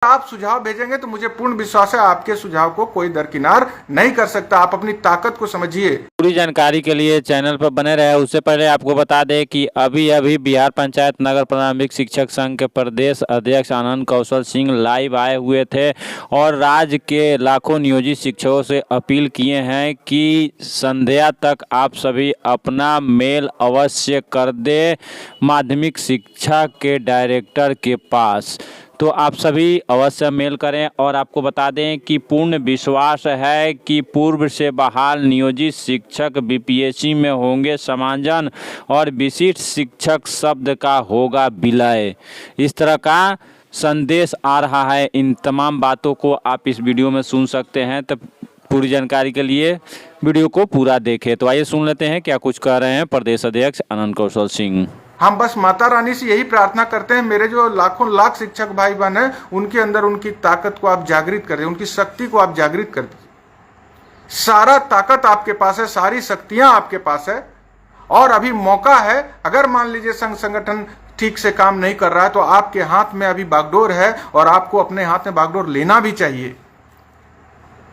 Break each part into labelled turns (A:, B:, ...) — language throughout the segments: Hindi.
A: आप सुझाव भेजेंगे तो मुझे पूर्ण विश्वास है आपके सुझाव को कोई दरकिनार नहीं कर सकता। आप अपनी ताकत को समझिए।
B: पूरी जानकारी के लिए चैनल पर बने रहे। उससे पहले आपको बता दें कि अभी बिहार पंचायत नगर प्रारंभिक शिक्षक संघ के प्रदेश अध्यक्ष आनंद कौशल सिंह लाइव आए हुए थे और राज्य के लाखों नियोजित शिक्षकों से अपील किए हैं कि संध्या तक आप सभी अपना मेल अवश्य कर दे माध्यमिक शिक्षा के डायरेक्टर के पास। तो आप सभी अवश्य मेल करें। और आपको बता दें कि पूर्ण विश्वास है कि पूर्व से बहाल नियोजित शिक्षक बीपीएससी में होंगे समांजन और विशिष्ट शिक्षक शब्द का होगा विलय। इस तरह का संदेश आ रहा है। इन तमाम बातों को आप इस वीडियो में सुन सकते हैं। तो पूरी जानकारी के लिए वीडियो को पूरा देखें। तो आइए सुन लेते हैं क्या कुछ कह रहे हैं प्रदेश अध्यक्ष आनंद कौशल सिंह।
A: हम बस माता रानी से यही प्रार्थना करते हैं, मेरे जो लाखों लाख शिक्षक भाई बहन हैं उनके अंदर उनकी ताकत को आप जागृत कर दें, उनकी शक्ति को आप जागृत कर दीजिए। सारा ताकत आपके पास है, सारी शक्तियां आपके पास है और अभी मौका है। अगर मान लीजिए संघ संगठन ठीक से काम नहीं कर रहा है तो आपके हाथ में अभी बागडोर है और आपको अपने हाथ में बागडोर लेना भी चाहिए,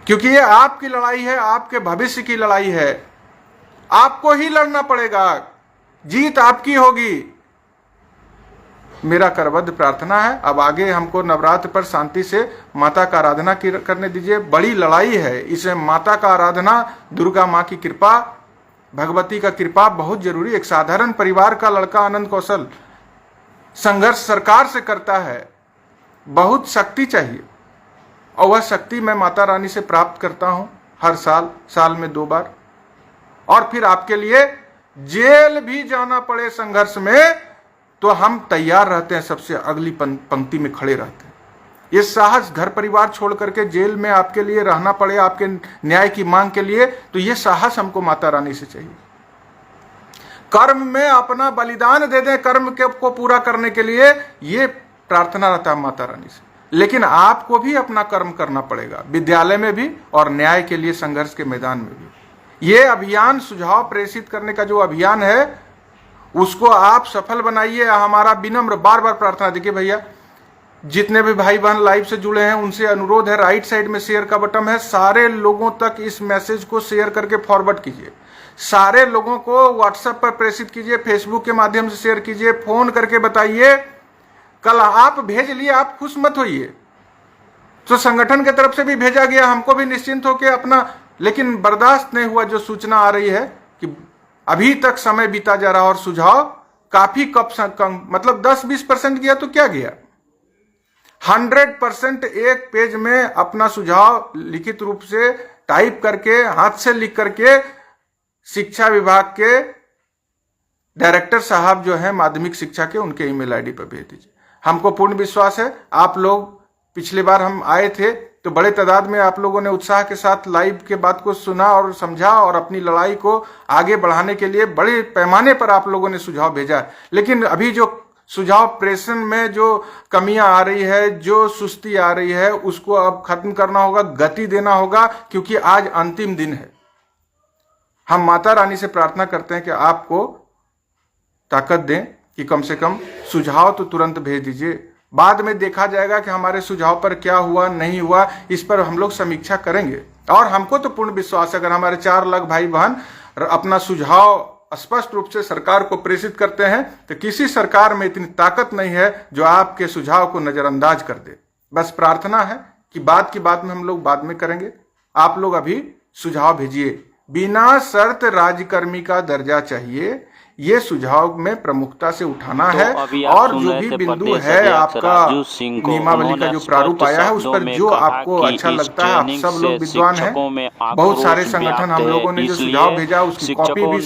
A: क्योंकि ये आपकी लड़ाई है, आपके भविष्य की लड़ाई है। आपको ही लड़ना पड़ेगा, जीत आपकी होगी। मेरा करबद्ध प्रार्थना है। अब आगे हमको नवरात्र पर शांति से माता का आराधना करने दीजिए। बड़ी लड़ाई है, इसमें माता का आराधना, दुर्गा माँ की कृपा, भगवती का कृपा बहुत जरूरी। एक साधारण परिवार का लड़का आनंद कौशल संघर्ष सरकार से करता है, बहुत शक्ति चाहिए और वह शक्ति मैं माता रानी से प्राप्त करता हूं हर साल में 2 बार। और फिर आपके लिए जेल भी जाना पड़े संघर्ष में तो हम तैयार रहते हैं, सबसे अगली पंक्ति में खड़े रहते हैं। ये साहस, घर परिवार छोड़ करके जेल में आपके लिए रहना पड़े आपके न्याय की मांग के लिए, तो ये साहस हमको माता रानी से चाहिए। कर्म में अपना बलिदान दे दें कर्म को पूरा करने के लिए, ये प्रार्थना रहता है माता रानी से। लेकिन आपको भी अपना कर्म करना पड़ेगा, विद्यालय में भी और न्याय के लिए संघर्ष के मैदान में भी। ये अभियान, सुझाव प्रेषित करने का जो अभियान है उसको आप सफल बनाइए। हमारा विनम्र बार बार प्रार्थना। देखिए भैया, जितने भी भाई बहन लाइव से जुड़े हैं उनसे अनुरोध है, राइट साइड में शेयर का बटन है, सारे लोगों तक इस मैसेज को शेयर करके फॉरवर्ड कीजिए। सारे लोगों को व्हाट्सएप पर प्रेषित कीजिए, फेसबुक के माध्यम से शेयर कीजिए, फोन करके बताइए। कल आप भेज लिए, आप खुश मत होइए, तो संगठन की तरफ से भी भेजा गया, हमको भी निश्चिंत होकर अपना, लेकिन बर्दाश्त नहीं हुआ जो सूचना आ रही है कि अभी तक समय बीता जा रहा और सुझाव काफी कम, मतलब 10-20% गया तो क्या गया, 100% एक पेज में अपना सुझाव लिखित रूप से टाइप करके, हाथ से लिख करके शिक्षा विभाग के डायरेक्टर साहब जो है माध्यमिक शिक्षा के, उनके ईमेल आईडी पर भेज दीजिए। हमको पूर्ण विश्वास है आप लोग, पिछली बार हम आए थे तो बड़े तादाद में आप लोगों ने उत्साह के साथ लाइव के बात को सुना और समझा और अपनी लड़ाई को आगे बढ़ाने के लिए बड़े पैमाने पर आप लोगों ने सुझाव भेजा। लेकिन अभी जो सुझाव प्रेषण में जो कमियां आ रही है, जो सुस्ती आ रही है, उसको अब खत्म करना होगा, गति देना होगा, क्योंकि आज अंतिम दिन है। हम माता रानी से प्रार्थना करते हैं कि आपको ताकत दें कि कम से कम सुझाव तो तुरंत भेज दीजिए। बाद में देखा जाएगा कि हमारे सुझाव पर क्या हुआ नहीं हुआ, इस पर हम लोग समीक्षा करेंगे। और हमको तो पूर्ण विश्वास है, अगर हमारे 4 लाख भाई बहन अपना सुझाव स्पष्ट रूप से सरकार को प्रेषित करते हैं तो किसी सरकार में इतनी ताकत नहीं है जो आपके सुझाव को नजरअंदाज कर दे। बस प्रार्थना है कि बात की बात में हम लोग बाद में करेंगे, आप लोग अभी सुझाव भेजिए। बिना शर्त राज्यकर्मी का दर्जा चाहिए, ये सुझाव में प्रमुखता से उठाना है। और जो भी बिंदु है आपका नियमावली का जो प्रारूप आया है उस पर जो आपको अच्छा लगता है, आप सब लोग विद्वान हैं, बहुत सारे संगठन हम लोगों ने जो सुझाव भेजा उसकी कॉपी भी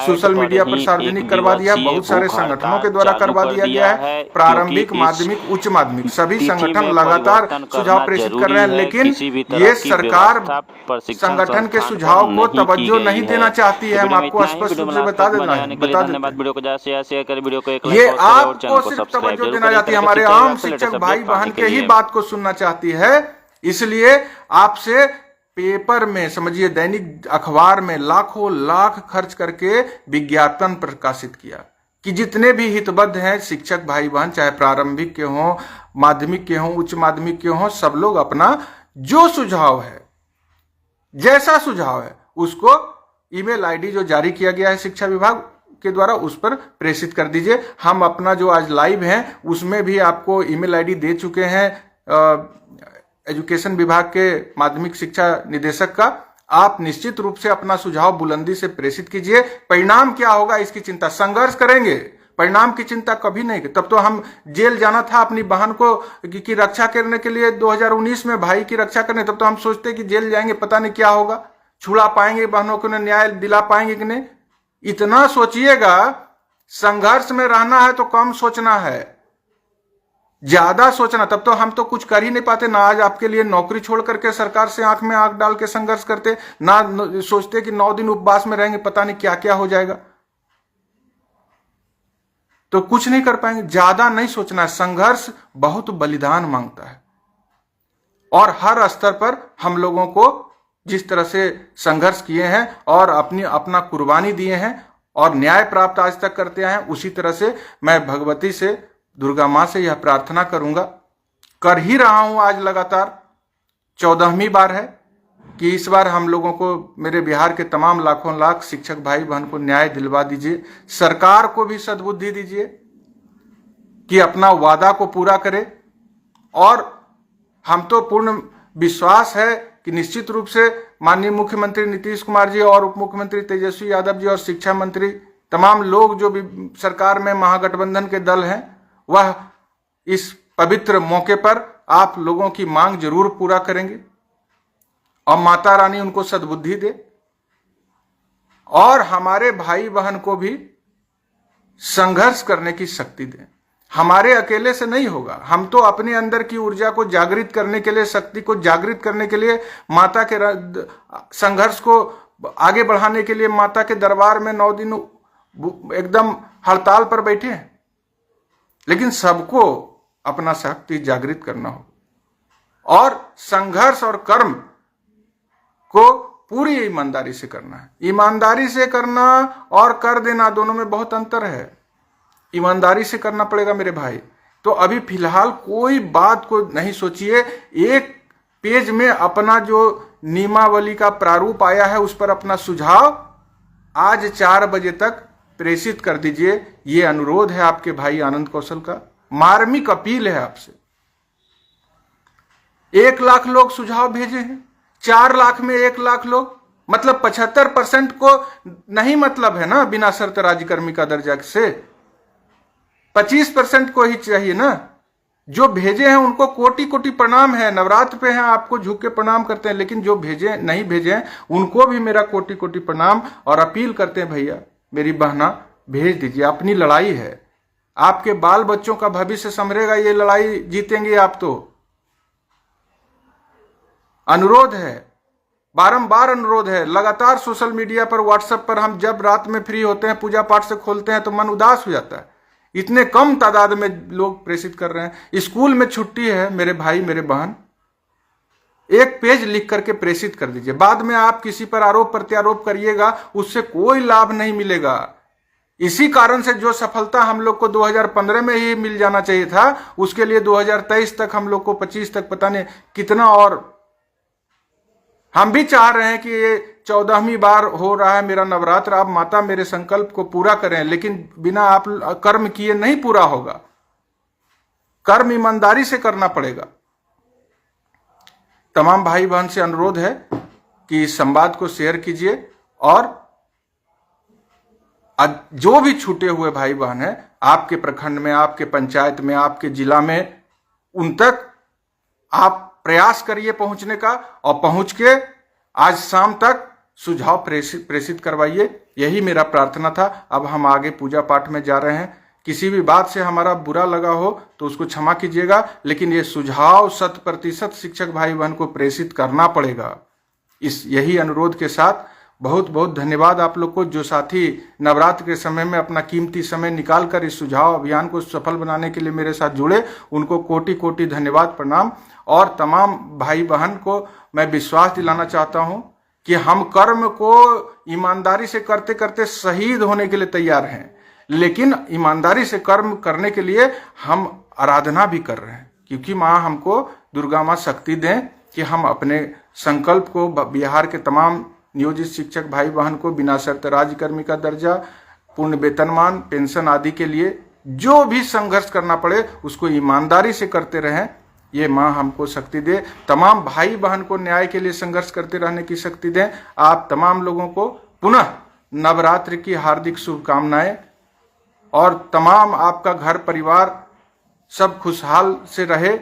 A: सोशल मीडिया पर सार्वजनिक करवा दिया, बहुत सारे संगठनों के द्वारा करवा दिया गया है। प्रारंभिक, माध्यमिक, उच्च माध्यमिक सभी संगठन लगातार सुझाव प्रेषित कर रहे हैं, लेकिन ये सरकार संगठन के सुझाव को तवज्जो नहीं देना चाहती है। हम आपको स्पष्ट रूप से बता देना है, वीडियो को शेयर करें, वीडियो को एक लाइक, ये आपको सिर्फ तवज्जो देना चाहती है, हमारे आम शिक्षक भाई बहन के ही बात को सुनना चाहती है। इसलिए आपसे पेपर में, समझिए दैनिक अखबार में लाखों लाख खर्च करके विज्ञापन प्रकाशित किया, कि जितने भी हितबद्ध हैं शिक्षक भाई बहन, चाहे प्रारंभिक के हों, माध्यमिक के हों, उच्च माध्यमिक के हों, सब लोग अपना जो सुझाव है, जैसा सुझाव है, उसको ईमेल आईडी जो जारी किया गया है शिक्षा विभाग के द्वारा उस पर प्रेषित कर दीजिए। हम अपना जो आज लाइव है उसमें भी आपको ईमेल आईडी दे चुके हैं एजुकेशन विभाग के माध्यमिक शिक्षा निदेशक का। आप निश्चित रूप से अपना सुझाव बुलंदी से प्रेषित कीजिए। परिणाम क्या होगा इसकी चिंता, संघर्ष करेंगे, परिणाम की चिंता कभी नहीं। तब तो हम जेल जाना था अपनी बहन को की रक्षा करने के लिए 2019 में, भाई की रक्षा करने, तब तो हम सोचते कि जेल जाएंगे, पता नहीं क्या होगा, छुड़ा पाएंगे बहनों को, न्याय दिला पाएंगे कि नहीं। इतना सोचिएगा, संघर्ष में रहना है तो कम सोचना है, ज्यादा सोचना, तब तो हम तो कुछ कर ही नहीं पाते ना। आज आपके लिए नौकरी छोड़ करके सरकार से आंख में आंख डाल के संघर्ष करते, ना सोचते कि 9 दिन उपवास में रहेंगे, पता नहीं क्या क्या हो जाएगा, तो कुछ नहीं कर पाएंगे। ज्यादा नहीं सोचना है, संघर्ष बहुत बलिदान मांगता है और हर स्तर पर हम लोगों को जिस तरह से संघर्ष किए हैं और अपना कुर्बानी दिए हैं और न्याय प्राप्त आज तक करते आए हैं, उसी तरह से मैं भगवती से, दुर्गा मां से यह प्रार्थना करूंगा, कर ही रहा हूं। आज लगातार 14वीं बार है कि इस बार हम लोगों को, मेरे बिहार के तमाम लाखों लाख शिक्षक भाई बहन को न्याय दिलवा दीजिए। सरकार को भी सद्बुद्धि दीजिए कि अपना वादा को पूरा करे। और हम तो पूर्ण विश्वास है कि निश्चित रूप से माननीय मुख्यमंत्री नीतीश कुमार जी और उप मुख्यमंत्री तेजस्वी यादव जी और शिक्षा मंत्री, तमाम लोग जो भी सरकार में महागठबंधन के दल हैं, वह इस पवित्र मौके पर आप लोगों की मांग जरूर पूरा करेंगे और माता रानी उनको सद्बुद्धि दे और हमारे भाई बहन को भी संघर्ष करने की शक्ति दे। हमारे अकेले से नहीं होगा, हम तो अपने अंदर की ऊर्जा को जागृत करने के लिए, शक्ति को जागृत करने के लिए, माता के संघर्ष को आगे बढ़ाने के लिए माता के दरबार में 9 दिन एकदम हड़ताल पर बैठे हैं। लेकिन सबको अपना शक्ति जागृत करना हो और संघर्ष और कर्म को पूरी ईमानदारी से करना है। ईमानदारी से करना और कर देना दोनों में बहुत अंतर है। ईमानदारी से करना पड़ेगा मेरे भाई। तो अभी फिलहाल कोई बात को नहीं सोचिए, एक पेज में अपना जो नियमावली का प्रारूप आया है उस पर अपना सुझाव आज 4 बजे तक प्रेषित कर दीजिए। ये अनुरोध है आपके भाई आनंद कौशल का, मार्मिक अपील है आपसे। 1 लाख लोग सुझाव भेजे हैं, 4 लाख में 1 लाख लोग, मतलब 75% को नहीं मतलब है ना बिना शर्त राज्यकर्मी का दर्जा से, 25% को ही चाहिए ना। जो भेजे हैं उनको कोटि कोटि प्रणाम है, नवरात्र पे हैं आपको झुक के प्रणाम करते हैं, लेकिन जो भेजे नहीं भेजे हैं उनको भी मेरा कोटि कोटि प्रणाम और अपील करते हैं, भैया मेरी बहना भेज दीजिए। अपनी लड़ाई है, आपके बाल बच्चों का भविष्य संभरेगा, ये लड़ाई जीतेंगे आप। तो अनुरोध है, बारंबार अनुरोध है, लगातार सोशल मीडिया पर, व्हाट्सएप पर हम जब रात में फ्री होते हैं, पूजा पाठ से खोलते हैं तो मन उदास हो जाता है। इतने कम तादाद में लोग प्रेषित कर रहे हैं। स्कूल में छुट्टी है मेरे भाई मेरे बहन, 1 पेज लिख करके प्रेषित कर दीजिए। बाद में आप किसी पर आरोप प्रत्यारोप करिएगा, उससे कोई लाभ नहीं मिलेगा। इसी कारण से जो सफलता हम लोग को 2015 में ही मिल जाना चाहिए था, उसके लिए 2023 तक, हम लोग को 25 तक, पता नहीं कितना, और हम भी चाह रहे हैं कि ये 14वीं बार हो रहा है मेरा नवरात्र। आप माता मेरे संकल्प को पूरा करें, लेकिन बिना आप कर्म किए नहीं पूरा होगा। कर्म ईमानदारी से करना पड़ेगा। तमाम भाई बहन से अनुरोध है कि इस संवाद को शेयर कीजिए और जो भी छूटे हुए भाई बहन हैं आपके प्रखंड में, आपके पंचायत में, आपके जिला में, उन तक आप प्रयास करिए पहुंचने का और पहुंच के आज शाम तक सुझाव प्रेषित करवाइए। यही मेरा प्रार्थना था। अब हम आगे पूजा पाठ में जा रहे हैं। किसी भी बात से हमारा बुरा लगा हो तो उसको क्षमा कीजिएगा, लेकिन ये सुझाव 100% शिक्षक भाई बहन को प्रेषित करना पड़ेगा। यही अनुरोध के साथ बहुत बहुत धन्यवाद आप लोग को, जो साथी नवरात्र के समय में अपना कीमती समय निकालकर इस सुझाव अभियान को सफल बनाने के लिए मेरे साथ जुड़े, उनको कोटि कोटि धन्यवाद प्रणाम। और तमाम भाई बहन को मैं विश्वास दिलाना चाहता हूं कि हम कर्म को ईमानदारी से करते करते शहीद होने के लिए तैयार हैं, लेकिन ईमानदारी से कर्म करने के लिए हम आराधना भी कर रहे हैं, क्योंकि माँ हमको दुर्गा माँ शक्ति दें कि हम अपने संकल्प को बिहार के तमाम नियोजित शिक्षक भाई बहन को बिना शर्त राज्यकर्मी का दर्जा, पूर्ण वेतनमान, पेंशन आदि के लिए जो भी संघर्ष करना पड़े उसको ईमानदारी से करते रहें। ये माँ हमको शक्ति दे। तमाम भाई बहन को न्याय के लिए संघर्ष करते रहने की शक्ति दें। आप तमाम लोगों को पुनः नवरात्रि की हार्दिक शुभकामनाएं, और तमाम आपका घर परिवार सब खुशहाल से रहे।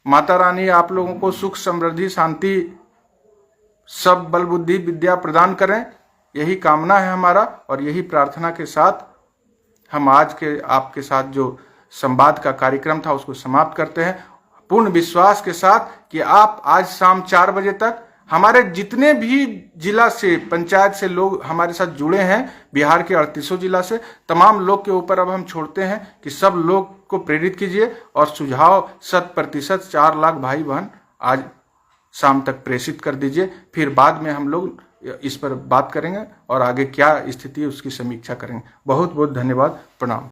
A: माता रानी आप लोगों को सुख, समृद्धि, शांति, सब बल बुद्धि विद्या प्रदान करें, यही कामना है हमारा। और यही प्रार्थना के साथ हम आज के आपके साथ जो संवाद का कार्यक्रम था उसको समाप्त करते हैं, पूर्ण विश्वास के साथ कि आप आज शाम 4 बजे तक हमारे जितने भी जिला से, पंचायत से लोग हमारे साथ जुड़े हैं, बिहार के 38 जिला से, तमाम लोग के ऊपर अब हम छोड़ते हैं कि सब लोग को प्रेरित कीजिए और सुझाव 100% 4 लाख भाई बहन आज शाम तक प्रेषित कर दीजिए। फिर बाद में हम लोग इस पर बात करेंगे और आगे क्या स्थिति है उसकी समीक्षा करेंगे। बहुत बहुत धन्यवाद। प्रणाम।